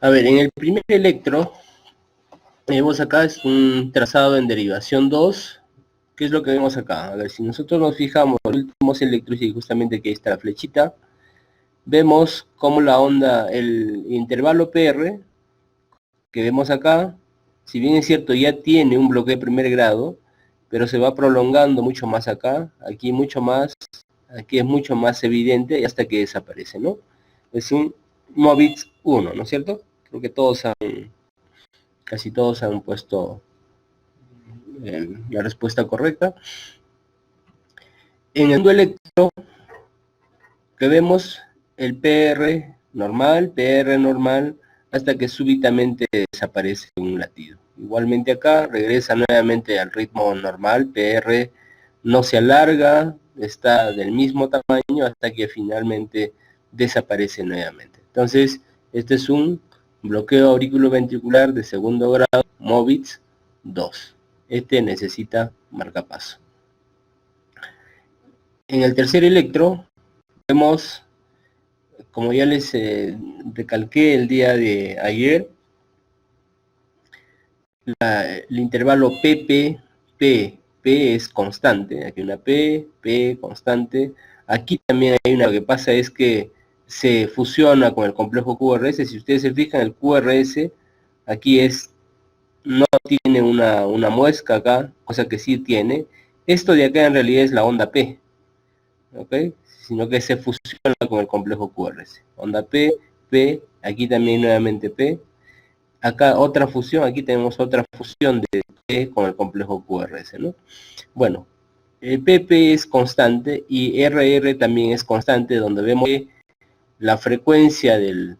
A ver, en el primer electro, vemos acá es un trazado en derivación 2. ¿Qué es lo que vemos acá? A ver, si nosotros nos fijamos en los últimos electros, y justamente aquí está la flechita, vemos cómo la onda, el intervalo PR, que vemos acá, si bien es cierto, ya tiene un bloqueo de primer grado, pero se va prolongando mucho más acá, aquí mucho más, aquí es mucho más evidente y hasta que desaparece, ¿no? Es un Movitz 1, ¿no es cierto? Creo que casi todos han puesto la respuesta correcta. En el segundo electro, que vemos el PR normal, hasta que súbitamente desaparece un latido. Igualmente acá regresa nuevamente al ritmo normal, PR no se alarga, está del mismo tamaño hasta que finalmente desaparece nuevamente. Entonces, este es un bloqueo auriculoventricular de segundo grado, Movitz 2. Este necesita marcapaso. En el tercer electro, vemos, como ya les recalqué el día de ayer, el intervalo PP, P es constante, aquí una P constante. Aquí también hay una, lo que pasa es que se fusiona con el complejo QRS. Si ustedes se fijan, el QRS aquí no tiene una muesca acá, cosa que sí tiene. Esto de acá en realidad es la onda P, ¿ok? Sino que se fusiona con el complejo QRS. Onda P, aquí también nuevamente P. Acá otra fusión, aquí tenemos otra fusión de P con el complejo QRS, ¿no? Bueno, el PP es constante y RR también es constante, donde vemos que la frecuencia de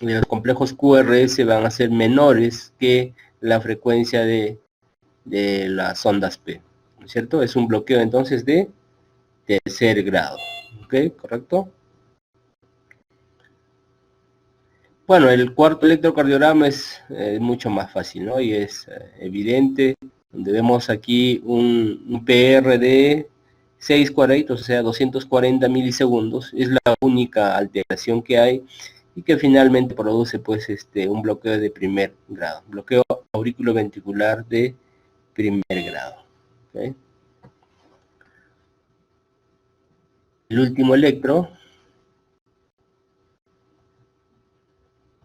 los complejos QRS van a ser menores que la frecuencia de las ondas P, ¿no es cierto? Es un bloqueo entonces de tercer grado, ¿ok? ¿Correcto? Bueno, el cuarto electrocardiograma es mucho más fácil, ¿no? Y es evidente, donde vemos aquí un PR de 6 cuadraditos, o sea, 240 milisegundos. Es la única alteración que hay y que finalmente produce, pues, un bloqueo de primer grado. Bloqueo auriculoventricular de primer grado. ¿Okay? El último electro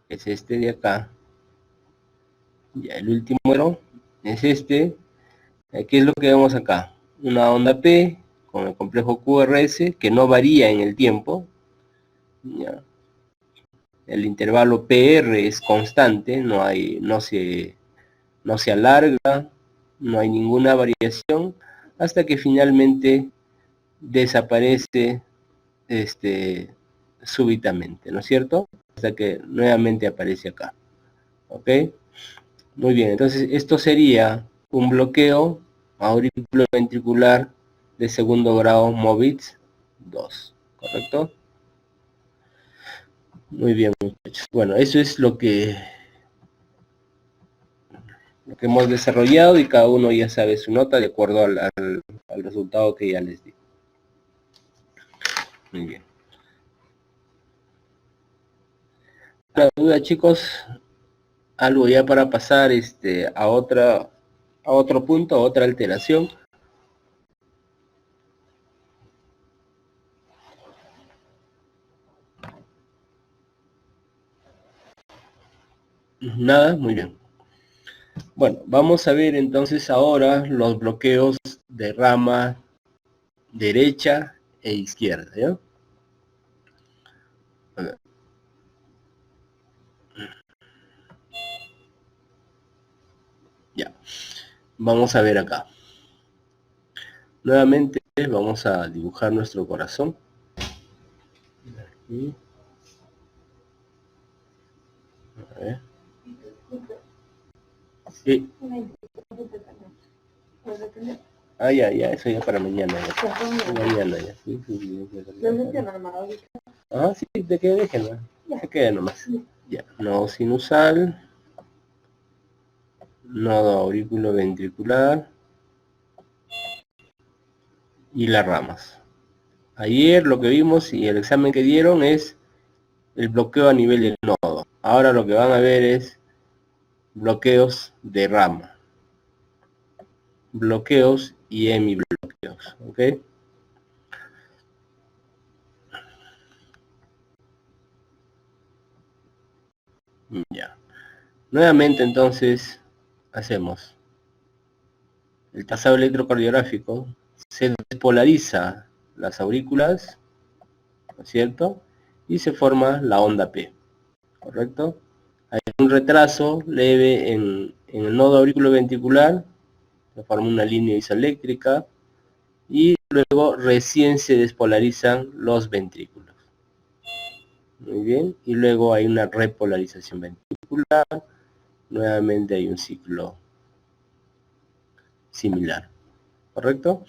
es este de acá. Ya, el último es este. ¿Qué es lo que vemos acá? Una onda P con el complejo QRS que no varía en el tiempo. ¿Ya? El intervalo PR es constante, no se alarga, no hay ninguna variación, hasta que finalmente desaparece súbitamente, ¿no es cierto? Hasta que nuevamente aparece acá. ¿Ok? Muy bien, entonces esto sería un bloqueo auriculoventricular de segundo grado Movitz 2, ¿correcto? Muy bien, muchachos. Bueno, eso es lo que hemos desarrollado y cada uno ya sabe su nota de acuerdo al resultado que ya les di. Muy bien. ¿La duda, chicos? Algo ya para pasar a otro punto, a otra alteración. Nada, muy bien. Bueno, vamos a ver entonces ahora los bloqueos de rama derecha e izquierda, ¿ya? A ver. Ya, vamos a ver acá. Nuevamente vamos a dibujar nuestro corazón. Aquí. A ver. Sí. Ah, ya, eso ya para mañana. Ya. Mañana ya. Sí. Ah, sí, te queda, déjenlo. Se queda nomás. Ya, nodo sinusal. Nodo auriculoventricular. Y las ramas. Ayer lo que vimos y el examen que dieron es el bloqueo a nivel del nodo. ahora lo que van a ver es bloqueos de rama. Bloqueos y hemibloqueos, ¿ok? Ya. Nuevamente entonces hacemos el trazado electrocardiográfico, se despolariza las aurículas, ¿no es cierto? Y se forma la onda P, ¿correcto? Hay un retraso leve en el nodo auriculoventricular, se forma una línea isoeléctrica y luego recién se despolarizan los ventrículos. Muy bien, y luego hay una repolarización ventricular, nuevamente hay un ciclo similar, ¿correcto?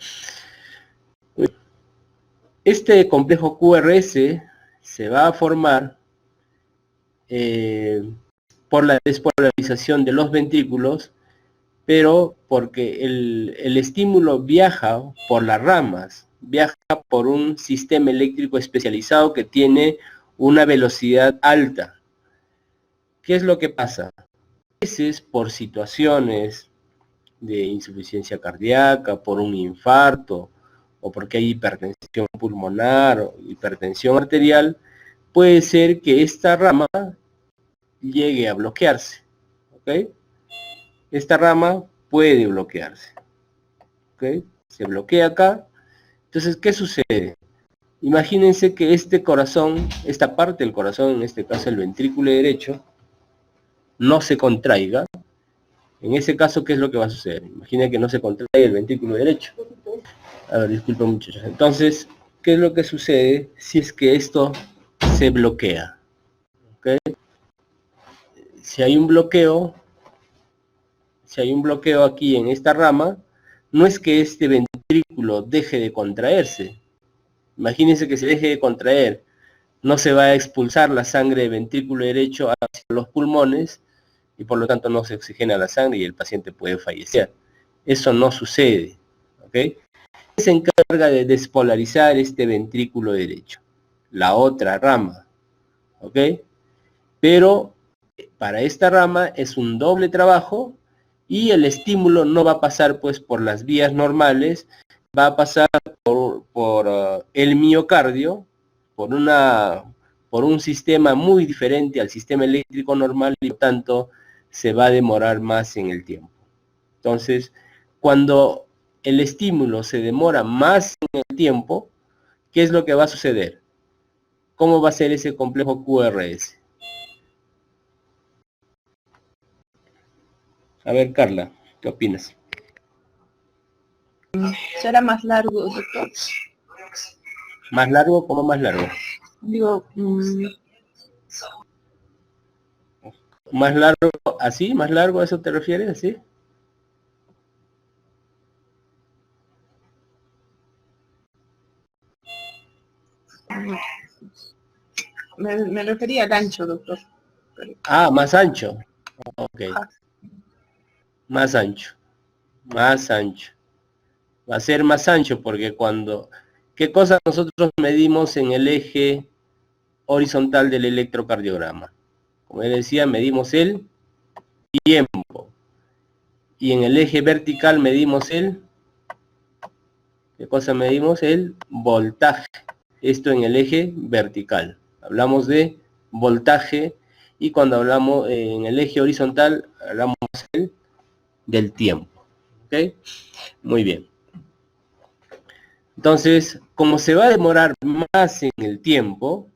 Este complejo QRS se va a formar por la despolarización de los ventrículos, pero porque el estímulo viaja por las ramas, viaja por un sistema eléctrico especializado que tiene una velocidad alta. ¿Qué es lo que pasa? A veces por situaciones de insuficiencia cardíaca, por un infarto, o porque hay hipertensión pulmonar o hipertensión arterial, puede ser que esta rama llegue a bloquearse, ¿ok? Esta rama puede bloquearse, ¿ok? Se bloquea acá. Entonces, ¿qué sucede? Imagínense que este corazón, esta parte del corazón, en este caso el ventrículo derecho, no se contraiga. En ese caso, ¿qué es lo que va a suceder? Imaginen que no se contrae el ventrículo derecho. A ver, disculpen muchachos. Entonces, ¿qué es lo que sucede si es que esto se bloquea? ¿Okay? Si hay un bloqueo aquí en esta rama, no es que este ventrículo deje de contraerse. Imagínense que se deje de contraer, no se va a expulsar la sangre del ventrículo derecho hacia los pulmones y por lo tanto no se oxigena la sangre y el paciente puede fallecer. Eso no sucede, ¿ok? Se encarga de despolarizar este ventrículo derecho, la otra rama, ¿ok? Pero para esta rama es un doble trabajo y el estímulo no va a pasar pues por las vías normales, va a pasar por el miocardio, por un sistema muy diferente al sistema eléctrico normal y por tanto se va a demorar más en el tiempo. Entonces, cuando el estímulo se demora más en el tiempo, ¿qué es lo que va a suceder? ¿Cómo va a ser ese complejo QRS? A ver, Carla, ¿qué opinas? Será más largo, doctor. ¿Más largo? ¿Cómo más largo? Digo, ¿Más largo así? ¿Más largo a eso te refieres? ¿Así? me refería al ancho, doctor. Ah, más ancho. Ok. Más ancho. Más ancho. Va a ser más ancho porque cuando... ¿Qué cosa nosotros medimos en el eje horizontal del electrocardiograma? Como les decía, medimos el tiempo. Y en el eje vertical medimos el... ¿Qué cosa medimos? El voltaje. Esto en el eje vertical. Hablamos de voltaje y cuando hablamos en el eje horizontal hablamos del tiempo. ¿Ok? Muy bien. Entonces, como se va a demorar más en el tiempo,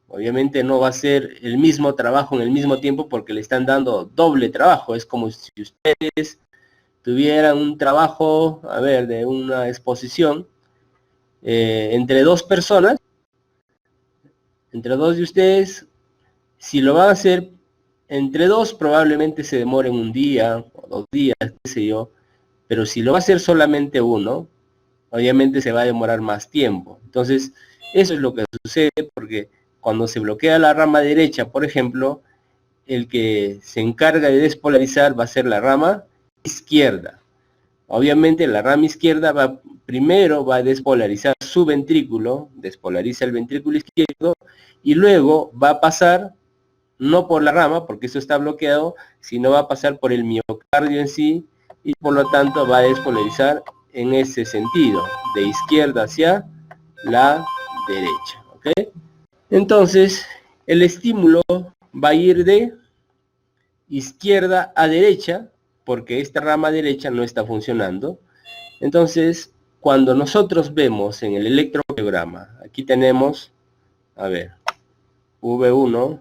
obviamente no va a ser el mismo trabajo en el mismo tiempo porque le están dando doble trabajo. Es como si ustedes tuvieran un trabajo, a ver, de una exposición entre dos personas, entre dos de ustedes. Si lo van a hacer entre dos, probablemente se demoren un día o 2 días, qué sé yo. Pero si lo va a hacer solamente uno, obviamente se va a demorar más tiempo. Entonces, eso es lo que sucede porque cuando se bloquea la rama derecha, por ejemplo, el que se encarga de despolarizar va a ser la rama izquierda. Obviamente la rama izquierda primero va a despolarizar su ventrículo, despolariza el ventrículo izquierdo y luego va a pasar no por la rama, porque eso está bloqueado, sino va a pasar por el miocardio en sí, y por lo tanto va a despolarizar en ese sentido, de izquierda hacia la derecha, ¿ok? Entonces, el estímulo va a ir de izquierda a derecha, porque esta rama derecha no está funcionando. Entonces, cuando nosotros vemos en el electrocardiograma, aquí tenemos, a ver, V1,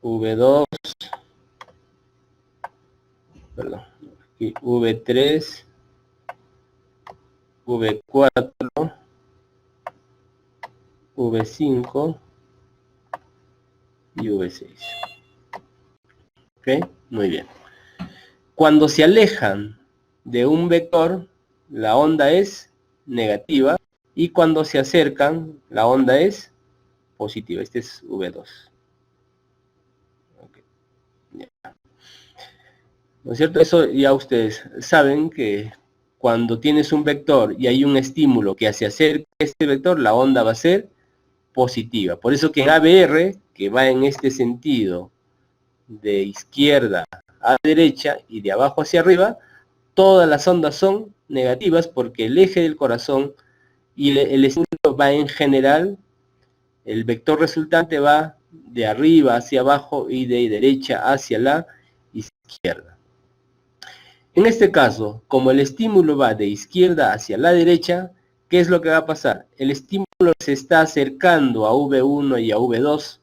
V2, perdón, aquí V3, V4, V5 y V6. ¿Ok? Muy bien. Cuando se alejan de un vector, la onda es negativa, y cuando se acercan, la onda es positiva. Este es V2. Okay. ¿No es cierto? Eso ya ustedes saben que cuando tienes un vector y hay un estímulo que se acerca a este vector, la onda va a ser positiva. Por eso que en ABR, que va en este sentido, de izquierda a derecha y de abajo hacia arriba, todas las ondas son negativas porque el eje del corazón y el estímulo va en general, el vector resultante va de arriba hacia abajo y de derecha hacia la izquierda. En este caso, como el estímulo va de izquierda hacia la derecha, ¿qué es lo que va a pasar? El estímulo se está acercando a V1 y a V2,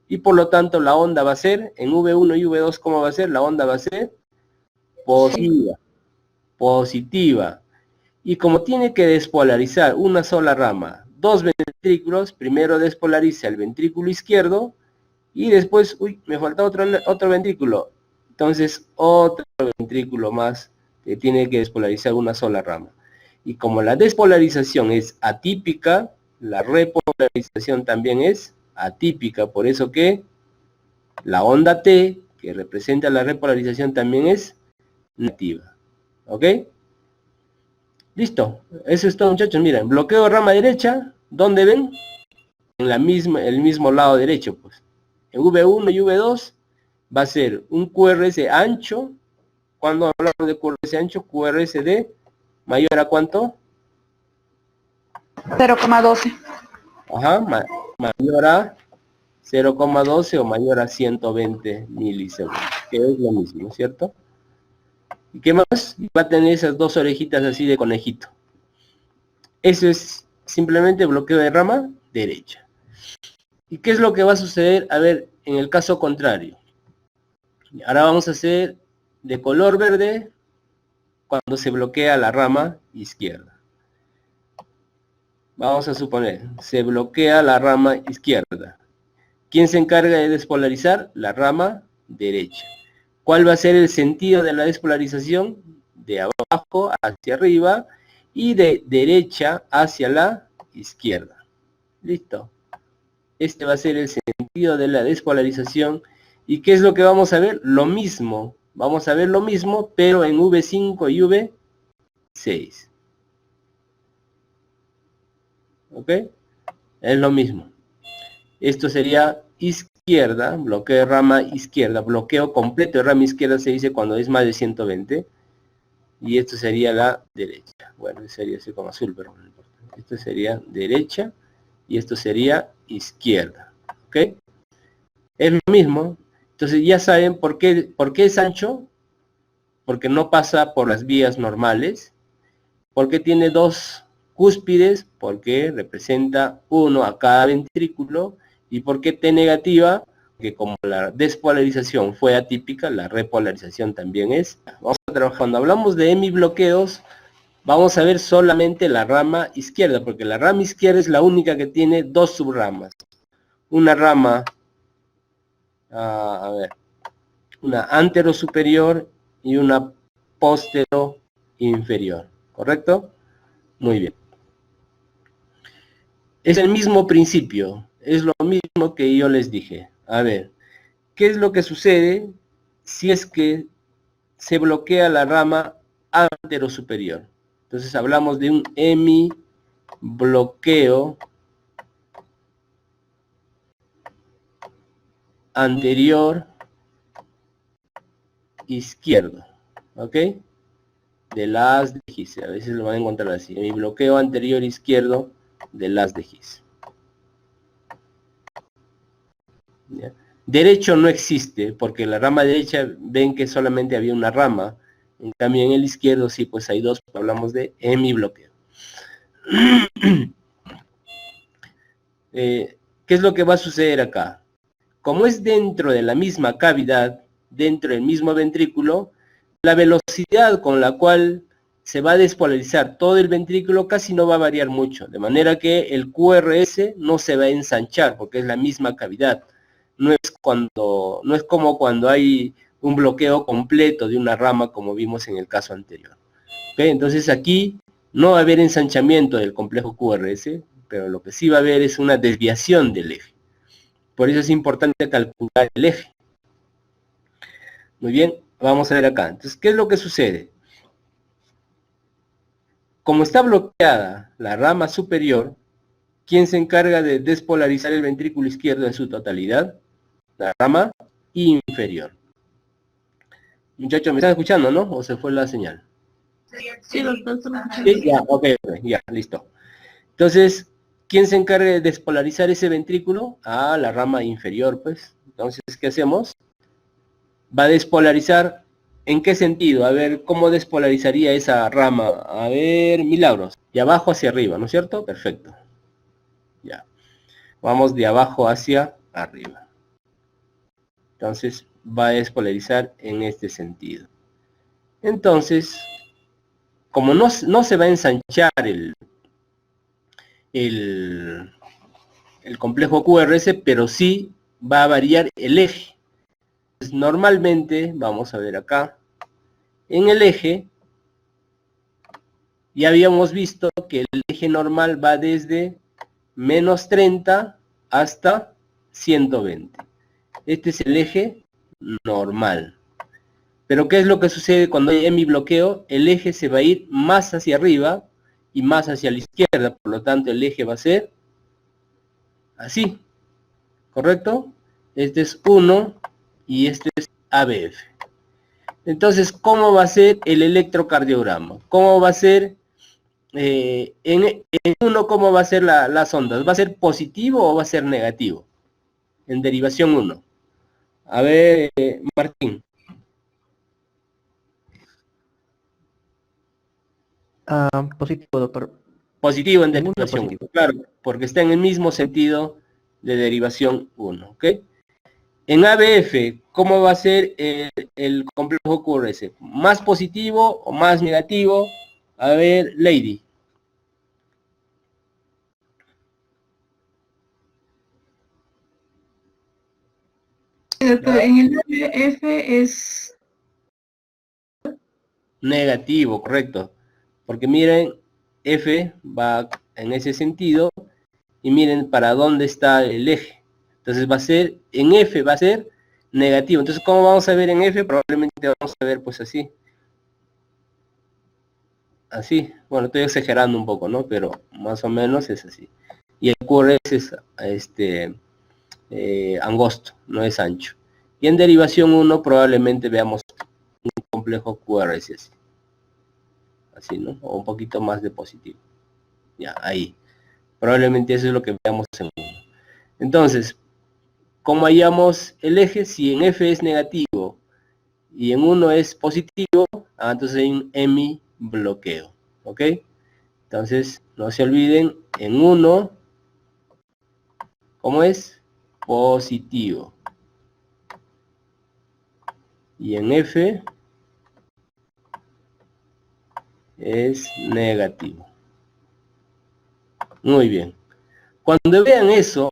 y por lo tanto la onda va a ser, en V1 y V2, ¿cómo va a ser? La onda va a ser positiva. Positiva. Y como tiene que despolarizar una sola rama, dos ventrículos, primero despolariza el ventrículo izquierdo, y después, uy, me falta otro ventrículo. Entonces, otro ventrículo más que tiene que despolarizar una sola rama. Y como la despolarización es atípica, la repolarización también es atípica. Por eso que la onda T, que representa la repolarización, también es negativa. ¿Ok? Listo. Eso es todo, muchachos. Miren, bloqueo de rama derecha, ¿dónde ven? En el mismo lado derecho, pues. En V1 y V2 va a ser un QRS ancho. Cuando hablamos de QRS ancho, QRS de mayor a ¿cuánto? 0,12. Ajá, mayor a 0,12 o mayor a 120 milisegundos, que es lo mismo, ¿cierto? ¿Y qué más? Va a tener esas dos orejitas así de conejito. Eso es simplemente bloqueo de rama derecha. ¿Y qué es lo que va a suceder? A ver, en el caso contrario. Ahora vamos a hacer de color verde cuando se bloquea la rama izquierda. Vamos a suponer, se bloquea la rama izquierda. ¿Quién se encarga de despolarizar? La rama derecha. ¿Cuál va a ser el sentido de la despolarización? De abajo hacia arriba y de derecha hacia la izquierda. Listo. Este va a ser el sentido de la despolarización. ¿Y qué es lo que vamos a ver? Lo mismo. Vamos a ver lo mismo, pero en V5 y V6. ¿Ok? Es lo mismo. Esto sería izquierda, bloqueo de rama izquierda. Bloqueo completo de rama izquierda se dice cuando es más de 120. Y esto sería la derecha. Bueno, sería así como azul, pero no importa. Esto sería derecha y esto sería izquierda. ¿Ok? Es lo mismo. Entonces ya saben por qué es ancho. Porque no pasa por las vías normales. Porque tiene dos cúspides, porque representa uno a cada ventrículo. Y porque T negativa, que como la despolarización fue atípica, la repolarización también es. Vamos a trabajar. Cuando hablamos de hemibloqueos, vamos a ver solamente la rama izquierda, porque la rama izquierda es la única que tiene dos subramas. Una rama, a ver, una antero superior y una postero inferior, ¿correcto? Muy bien. Es el mismo principio, es lo mismo que yo les dije. A ver, ¿qué es lo que sucede si es que se bloquea la rama antero superior? Entonces hablamos de un hemibloqueo anterior izquierdo, ¿ok? Del as de Gis, a veces lo van a encontrar así, mi bloqueo anterior izquierdo del as de Gis. ¿Ya? Derecho no existe, porque la rama derecha ven que solamente había una rama, en cambio en el izquierdo sí, pues hay dos, hablamos de hemibloqueo. ¿Qué es lo que va a suceder acá? Como es dentro de la misma cavidad, dentro del mismo ventrículo, la velocidad con la cual se va a despolarizar todo el ventrículo casi no va a variar mucho, de manera que el QRS no se va a ensanchar porque es la misma cavidad. No es como cuando hay un bloqueo completo de una rama como vimos en el caso anterior. ¿Okay? Entonces aquí no va a haber ensanchamiento del complejo QRS, pero lo que sí va a haber es una desviación del eje. Por eso es importante calcular el eje. Muy bien, vamos a ver acá. Entonces, ¿qué es lo que sucede? Como está bloqueada la rama superior, ¿quién se encarga de despolarizar el ventrículo izquierdo en su totalidad? La rama inferior. Muchachos, ¿me están escuchando, no? ¿O se fue la señal? Sí, doctor, estamos escuchando. Sí, ya, ok, ya, listo. Entonces, ¿quién se encarga de despolarizar ese ventrículo? Ah, la rama inferior, pues. Entonces, ¿qué hacemos? Va a despolarizar, ¿en qué sentido? A ver, ¿cómo despolarizaría esa rama? A ver, Milagros. De abajo hacia arriba, ¿no es cierto? Perfecto. Ya. Vamos de abajo hacia arriba. Entonces, va a despolarizar en este sentido. Entonces, como no se va a ensanchar el complejo QRS, pero sí va a variar el eje. Entonces, normalmente, vamos a ver acá, en el eje, ya habíamos visto que el eje normal va desde menos 30 hasta 120. Este es el eje normal. Pero ¿qué es lo que sucede cuando hay hemibloqueo? El eje se va a ir más hacia arriba y más hacia la izquierda. Por lo tanto, el eje va a ser así. ¿Correcto? Este es 1 y este es ABF. Entonces, ¿cómo va a ser el electrocardiograma? ¿Cómo va a ser en uno, cómo va a ser las ondas? ¿Va a ser positivo o va a ser negativo? En derivación 1. A ver, Martín. Positivo, doctor. Positivo en Ninguno derivación positivo. 1, claro, porque está en el mismo sentido de derivación 1, ¿ok? En ABF, ¿cómo va a ser el complejo QRS? ¿Más positivo o más negativo? A ver, Lady. Doctor, en el F es... Negativo, correcto. Porque miren, F va en ese sentido y miren para dónde está el eje. Entonces va a ser, en F va a ser negativo. Entonces, ¿cómo vamos a ver en F? Probablemente vamos a ver pues así. Así. Bueno, estoy exagerando un poco, ¿no? Pero más o menos es así. Y el QRS es angosto, no es ancho. Y en derivación 1 probablemente veamos un complejo QRS así. Así, ¿no? O un poquito más de positivo. Ya, ahí. Probablemente eso es lo que veamos en 1. Entonces, ¿cómo hallamos el eje? Si en F es negativo y en 1 es positivo, entonces hay un hemibloqueo. ¿Ok? Entonces, no se olviden, en 1, ¿cómo es? Positivo. Y en F es negativo. Muy bien. Cuando vean eso,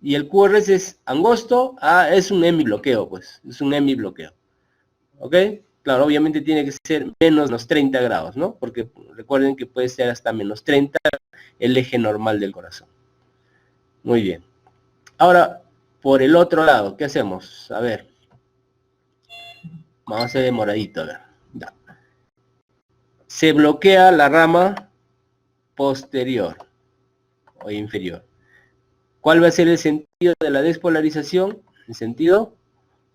y el QRS es angosto, es un hemibloqueo, pues. Es un hemibloqueo. ¿Ok? Claro, obviamente tiene que ser menos 30 grados, ¿no? Porque recuerden que puede ser hasta menos 30 el eje normal del corazón. Muy bien. Ahora, por el otro lado, ¿qué hacemos? A ver. Vamos a hacer de moradito, a ver. Ya. Se bloquea la rama posterior o inferior. ¿Cuál va a ser el sentido de la despolarización? en sentido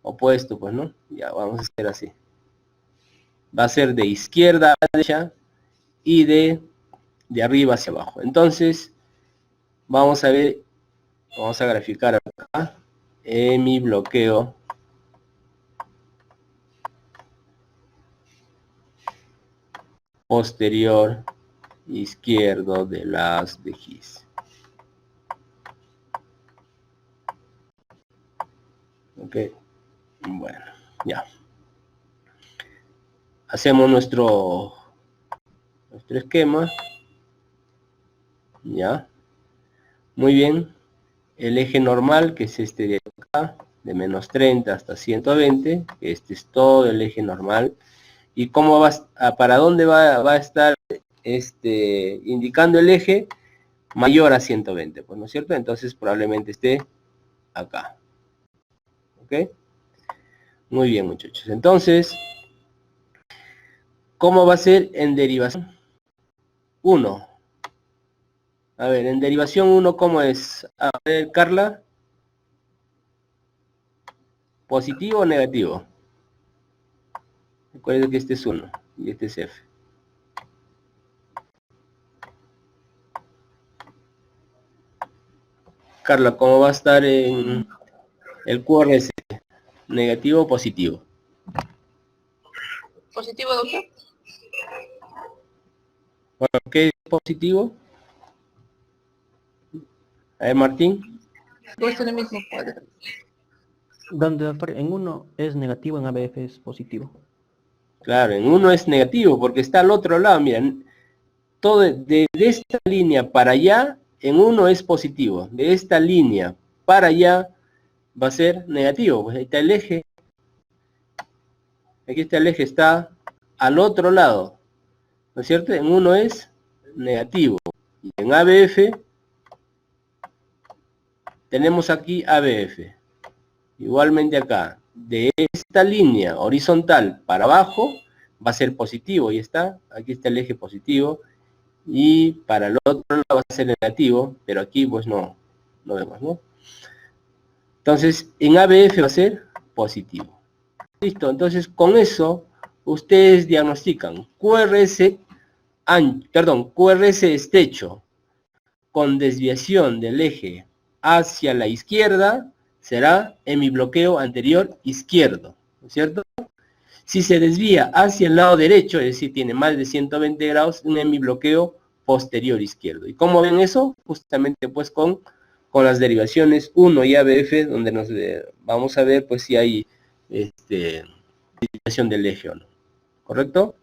opuesto, pues, ¿no? Ya, vamos a hacer así. Va a ser de izquierda a derecha y de arriba hacia abajo. Entonces, vamos a ver, vamos a graficar acá mi bloqueo posterior izquierdo de las de GIS. Ok, bueno, ya. Hacemos nuestro esquema. Ya. Muy bien. El eje normal, que es este de acá, de menos 30 hasta 120. Este es todo el eje normal. ¿Y cómo va para dónde va a estar indicando el eje? Mayor a 120, pues, ¿no es cierto? Entonces probablemente esté acá. ¿Ok? Muy bien, muchachos. Entonces, ¿cómo va a ser en derivación 1? A ver, en derivación 1, ¿cómo es? A ver, Carla. ¿Positivo o negativo? Recuerden que este es 1 y este es F. Carla, ¿cómo va a estar en el QRS? ¿Negativo o positivo? ¿Positivo, doctor? Bueno, ¿qué es positivo? A ver, Martín. Puesto en el mismo cuadro. Donde doctor, en uno es negativo, en ABF es positivo. Claro, en 1 es negativo porque está al otro lado. Miren, todo de esta línea para allá, en 1 es positivo. De esta línea para allá va a ser negativo. Pues ahí está el eje. Aquí está el eje, está al otro lado. ¿No es cierto? En 1 es negativo. Y en ABF tenemos aquí ABF. Igualmente acá, de esta línea horizontal para abajo, va a ser positivo. Y está, aquí está el eje positivo. Y para el otro lado va a ser negativo, pero aquí pues no vemos, ¿no? Entonces, en ABF va a ser positivo. Listo, entonces con eso ustedes diagnostican QRS estrecho con desviación del eje hacia la izquierda será hemibloqueo anterior izquierdo, ¿no es cierto? Si se desvía hacia el lado derecho, es decir, tiene más de 120 grados, un hemibloqueo posterior izquierdo. ¿Y cómo ven eso? Justamente pues con las derivaciones 1 y ABF, donde nos vamos a ver pues si hay desviación del eje o no. ¿Correcto?